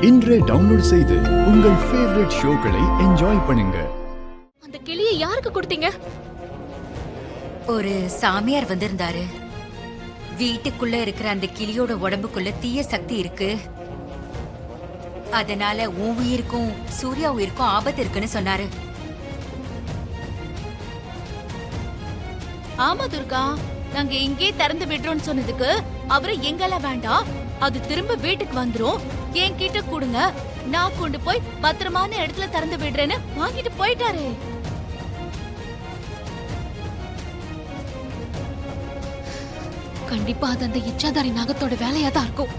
இன்றே டவுன்லோட் செய்து உங்கள் ஃபேவரட் ஷோக்களை என்ஜாய் பண்ணுங்க. அந்த கிளியை யாருக்கு கொடுத்தீங்க? ஒரு சாமியார் வந்திருந்தாரு. வீட்டுக்குள்ள இருக்கிற அந்த கிளியோட உடம்புக்குள்ள தீய சக்தி இருக்கு, அதனால உன் உயிருக்கும் சூர்யா உயிருக்கும் ஆபத்து இருக்குன்னு சொன்னாரு. ஆமா துர்கா, நாங்க இங்கே திறந்து விடுறோம்னு சொன்னதுக்கு அவரு எங்கெல்லாம் வேண்டாம், அது திரும்ப வீட்டுக்கு வந்துரும், என்கிட்ட கொடுங்க, நான் கொண்டு போய் பத்திரமான இடத்துல திறந்து விடுறேன்னு வாங்கிட்டு போயிட்டாரு. கண்டிப்பா அது அந்த இச்சாதாரி நாகத்தோட வேலையா தான் இருக்கும்.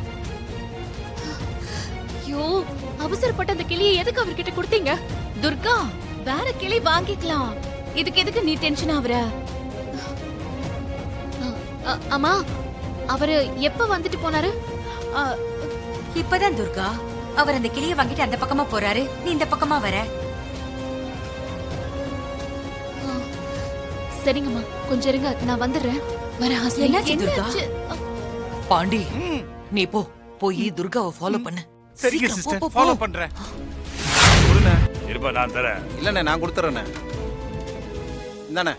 ஐயோ, அவசரப்பட்ட அந்த கிளியை எதுக்கு அவர்கிட்ட கொடுத்தீங்க? துர்கா, வேற கிளி வாங்கிக்கலாம், இதுக்கு எதுக்கு நீ டென்ஷன் ஆகுற? அம்மா, அவரு எப்ப வந்துட்டு போனாரு? இப்பதான் துர்கா, அவர் அந்த கிளியை வாங்கிட்டு அந்த பக்கமா போறாரு, நீ இந்த பக்கமா வர. சரிங்கம்மா, கொஞ்சம் இருங்க, நான் வந்துடுறேன். வர என்னாச்சு துர்கா? பாண்டி, நீ போய் துர்காவை ஃபாலோ பண்ணு. சரிங்க சிஸ்டர், ஃபாலோ பண்றேன். இருப்பா, நான் தரேன். இல்லண்ணே, நான் கொடுத்துறேண்ணே. இந்தாண்ணே,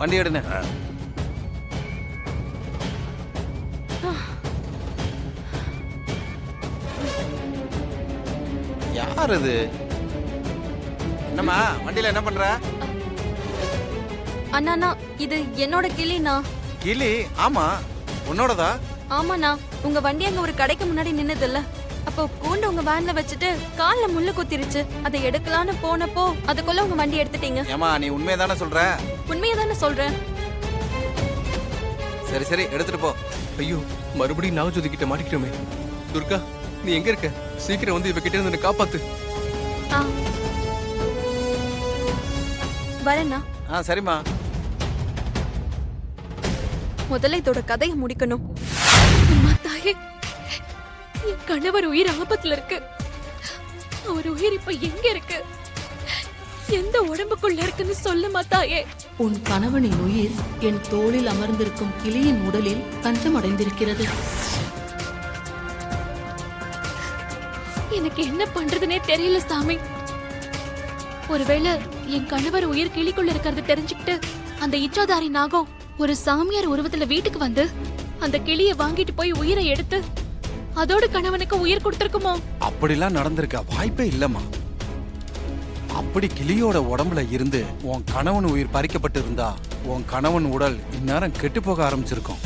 வண்டி எடுண்ணே. யார் இது? என்னம்மா வண்டியில என்ன பண்ற? அண்ணா, இது என்னோட கிளிண்ணா. கிளி? ஆமா, உன்னோடதா? ஆமாண்ணா, உங்க வண்டி அங்க ஒரு கடைக்கு முன்னாடி நின்னது இல்ல, அப்போ கூண்டு உங்க வேன்ல வச்சுட்டு கால்ல முள்ளு குத்திருச்சு, அதை எடுக்கலான்னு போனப்போ அதுக்குள்ள உங்க வண்டி எடுத்துட்டீங்க. ஏமா, நீ உண்மையதானே சொல்ற? உண்மையதானே சொல்றேன். சரி சரி, எடுத்துட்டு போ. ஐயோ, மறுபடியும் நாகஜோதி கிட்ட மாட்டிக்கிட்டோமே. துர்கா, நீ எங்க இருக்க? சீக்கிரம் வந்து இவ கிட்ட இருந்து காப்பாத்து. வரேண்ணா. சரிம்மா. முதல்ல இதோட கதையை முடிக்கணும். அம்மா தாயே, என் கணவர் உயிர் ஆபத்துல இருக்கு. அவர் உயிர் இப்ப எங்க இருக்கு, எந்த உடம்புக்குள்ள இருக்குன்னு சொல்லுமா தாயே. உன் கணவனின் உயிர் என் தோளில் அமர்ந்திருக்கும் கிளியின் உடலில் தஞ்சம் அடைந்திருக்கிறது. எனக்கு என்ன பண்றதுனே தெரியல சாமி. ஒருவேளை என் கணவர் உயிர் கிளிக்குள்ள இருக்கிறது தெரிஞ்சுக்கிட்டு அந்த இச்சாதாரி நாகம் ஒரு சாமியார் உருவத்துல வீட்டுக்கு வந்து அந்த கிளியை வாங்கிட்டு போய் உயிரை எடுத்து அதோட கணவனுக்கு உயிர் கொடுத்திருக்குமோ? அப்படிலாம் நடந்திருக்க வாய்ப்பே இல்லம்மா. அப்படி கிளியோட உடம்புல இருந்து உன் கணவன் உயிர் பறிக்கப்பட்டு இருந்தா உன் கணவன் உடல் இந்நேரம் கெட்டு போக ஆரம்பிச்சிருக்கும்.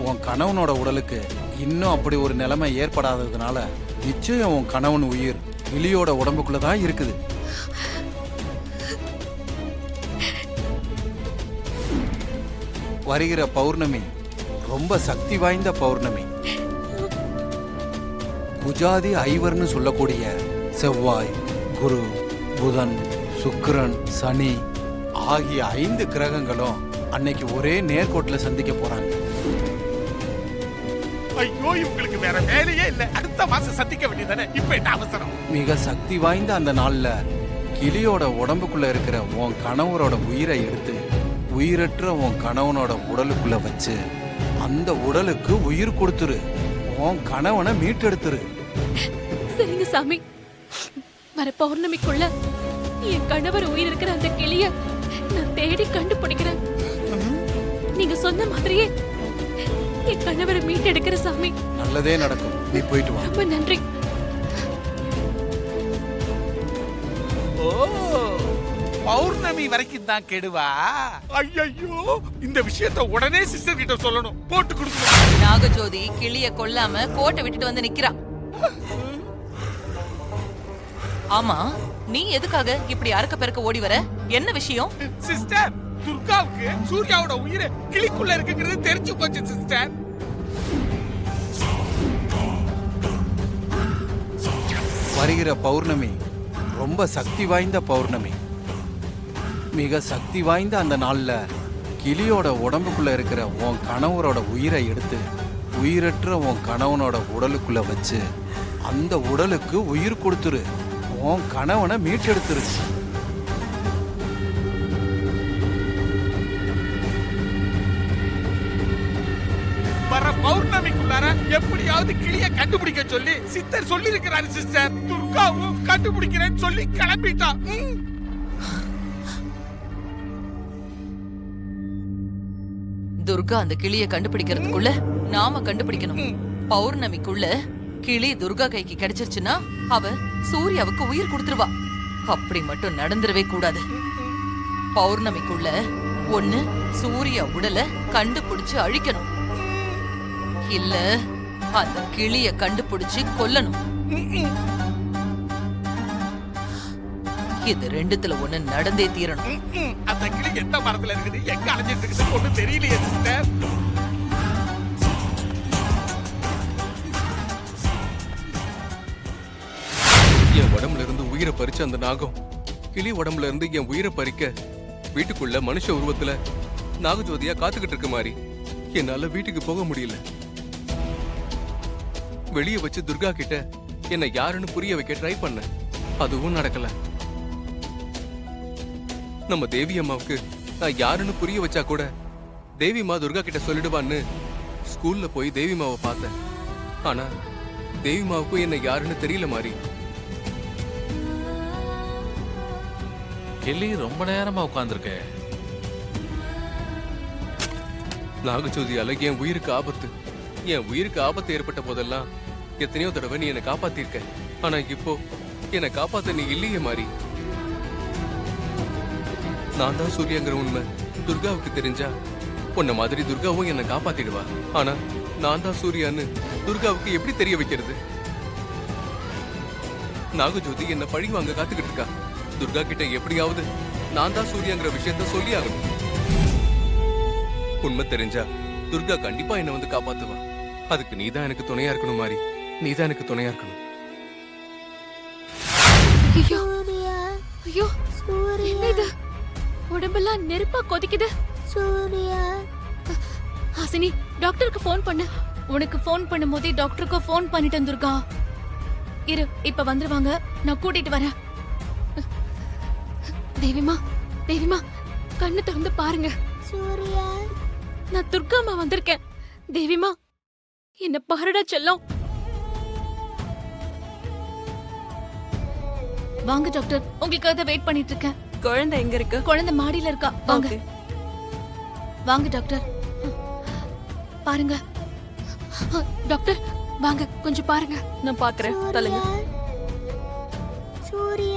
உன் கணவனோட உடலுக்கு இன்னும் அப்படி ஒரு நிலைமை ஏற்படாததுனால நிச்சயம் உன் கணவன் உயிர் கிளியோட உடம்புக்குள்ளதான் இருக்குது. வருகிற பௌர்ணமி ரொம்ப சக்தி வாய்ந்த பௌர்ணமி. குஜாதி ஐவர்னு சொல்லக்கூடிய செவ்வாய், குரு, புதன், சுக்கிரன், சனி ஆகிய 5 கிரகங்களும் அன்னைக்கு ஒரே நேர்கோட்டுல சந்திக்க போறாங்க. ஐயோ, இவங்களுக்கு வேற வேலையே இல்ல, அடுத்த மாசம் சந்திக்க வேண்டியதானே, இப்ப என்ன அவசரம்? மிக சக்தி வாய்ந்த அந்த நாள்ல கிளியோட உடம்புக்குள்ள இருக்கிற உன் கணவரோட உயிரை எடுத்து உயிரற்ற உன் கணவனோட உடலுக்குள்ள வச்சு அந்த உடலுக்கு உயிர் கொடுத்துரு, உன் கணவனை மீட்டெடுத்துரு. சரிங்க சாமி, வர பௌர்ணமிக்குள்ள என் கணவர் உயிர் இருக்கிற அந்த கிளிய நான் தேடி கண்டுபிடிக்கிறேன். நீங்க சொன்ன மாதிரியே என் கணவரை மீட்டெடுக்கிற சாமி. நல்லதே நடக்கும், நீ போயிட்டு வா. ரொம்ப நன்றி. ஓ, பௌர்ணமி வரைக்கும் தான் கெடுவா? ஐயோ, இந்த விஷயத்தை உடனே சிஸ்டர் கிட்ட சொல்லணும், போட்டு கொடுக்கணும். நாகஜோதி கிளிய கொல்லாம கோட்டை விட்டுட்டு வந்து நிக்கிறா. ஆமா, நீ எதுக்காக இப்படி அறுக்க பெருக்க ஓடி வர? என்ன விஷயம்? சிஸ்டர், துர்காவுக்கு சூர்யாவோட உயிர் கிளிக்குள்ள இருக்குங்கிறது தெரிஞ்சு போச்சு சிஸ்டர். வருகிற பௌர்ணமி ரொம்ப சக்தி வாய்ந்த பௌர்ணமி. மிக சக்தி வாய்ந்த அந்த நாள்ல கிளியோட உடம்புக்குள்ள இருக்கிற உன் கணவரோட உயிரை எடுத்து உயிரற்ற உன் கணவனோட உடலுக்குள்ள வச்சு அந்த உடலுக்கு உயிர் கொடுத்துரு, உன் கணவனை மீட்டெடுத்துரு. வர பௌர்ணமிக்குள்ளார எப்படியாவது கிளிய கண்டுபிடிக்க சொல்லி சித்தர் சொல்லி இருக்கிறாரு சிஸ்டர். துர்காவும் கண்டுபிடிக்கிறேன்னு சொல்லி கிளம்பிட்டா. துர்கா அந்த கிளிய கண்டுபிடிக்கிறதுக்குள்ள நாம கண்டுபிடிக்கணும். பௌர்ணமிக்குள்ள கிளி துர்கா கைக்கு கிடைச்சிருச்சுன்னா அவ சூர்யாவுக்கு உயிர் கொடுத்துருவா. அப்படி மட்டும் நடந்துடவே கூடாது. பௌர்ணமிக்குள்ள ஒண்ணு சூர்யா உடலை கண்டுபிடிச்சு அழிக்கணும், இல்ல அந்த கிளிய கண்டுபிடிச்சு கொல்லணும். இது ரெண்டுத்துல ஒண்ணு நடந்தே தீரணும். அந்த கிளி எந்த மரத்துல இருக்குது, எங்க அலைஞ்சிட்டு இருக்குது ஒண்ணு தெரியலையே சிஸ்டர். என் உடம்புல இருந்து உயிரை பறிச்ச அந்த நாகம் கிளி உடம்புல இருந்து என் உயிரை பறிக்க வீட்டுக்குள்ள மனுஷ உருவத்துல நாகஜோதியா காத்துக்கிட்டு இருக்க மாதிரி என்னால வீட்டுக்கு போக முடியல. வெளியே வச்சு துர்கா கிட்ட என்ன யாருன்னு புரிய வைக்க ட்ரை பண்ண, அதுவும் நடக்கல. நம்ம தேவி அம்மாவுக்கு நான் யாருன்னு புரிய வச்சா கூட தேவிமா துர்கா கிட்ட சொல்லிடுவான்னு ஸ்கூல்ல போய் தேவிமாவை பார்த்தேன். ஆனா தேவிமாவுக்கும் என்ன யாருன்னு தெரியல மாதிரி. கிளி ரொம்ப நேரமா உட்கார்ந்துருக்க. நாகஜோதியால என் உயிருக்கு ஆபத்து. என் உயிருக்கு ஆபத்து ஏற்பட்ட போதெல்லாம் எத்தனையோ தடவை நீ என்னை காப்பாத்திருக்க. ஆனா இப்போ என்னை காப்பாத்த நீ இல்லையே மாதிரி. நான் தான் சூர்யாங்கிற உண்மை துர்காவுக்கு தெரிஞ்சா உன்ன மாதிரி துர்காவும் என்னை காப்பாத்திடுவா. ஆனா நான் தான் சூர்யான்னு துர்காவுக்கு எப்படி தெரிய வைக்கிறது? நாகஜோதி என்ன பழி வாங்க காத்துக்கிட்டு இருக்கா. துர்கா கிட்ட எப்படியாவது நான் தான் சூர்யாங்கிற விஷயத்த சொல்லி ஆகணும். உண்மை தெரிஞ்சா துர்கா கண்டிப்பா என்ன வந்து காப்பாத்துவா. அதுக்கு நீதான் எனக்கு துணையா இருக்கணும் மாதிரி. நீதான் எனக்கு துணையா இருக்கணும். ஐயோ ஐயோ, என்ன இது? உடம்பெல்லாம் நெருப்பா கொதிக்குது. ஹாசினி, டாக்டருக்கு ஃபோன் பண்ணு. உனக்கு ஃபோன் பண்ணும்போதே டாக்டருக்கு ஃபோன் பண்ணிட்டேன் துர்கா. இரு, இப்ப வந்துருவாங்க, நான் கூட்டிட்டு வரேன். தேவிமா, தேவிமா, கண்ணு திறந்து பாருங்க. சூர்யா, நான் துர்காமா வந்திருக்கேன். தேவிமா, என்ன பாருடா செல்லம். வாங்க டாக்டர், உங்களுக்காக வெயிட் பண்ணிட்டு இருக்கேன். குழந்தை எங்க இருக்கு? குழந்தை மாடியில இருக்கா, வாங்க. Okay. வாங்க டாக்டர், பாருங்க. டாக்டர் வாங்க, கொஞ்சம் பாருங்க. நான் பாக்குறேன். தள்ளுங்க. சூர்யா,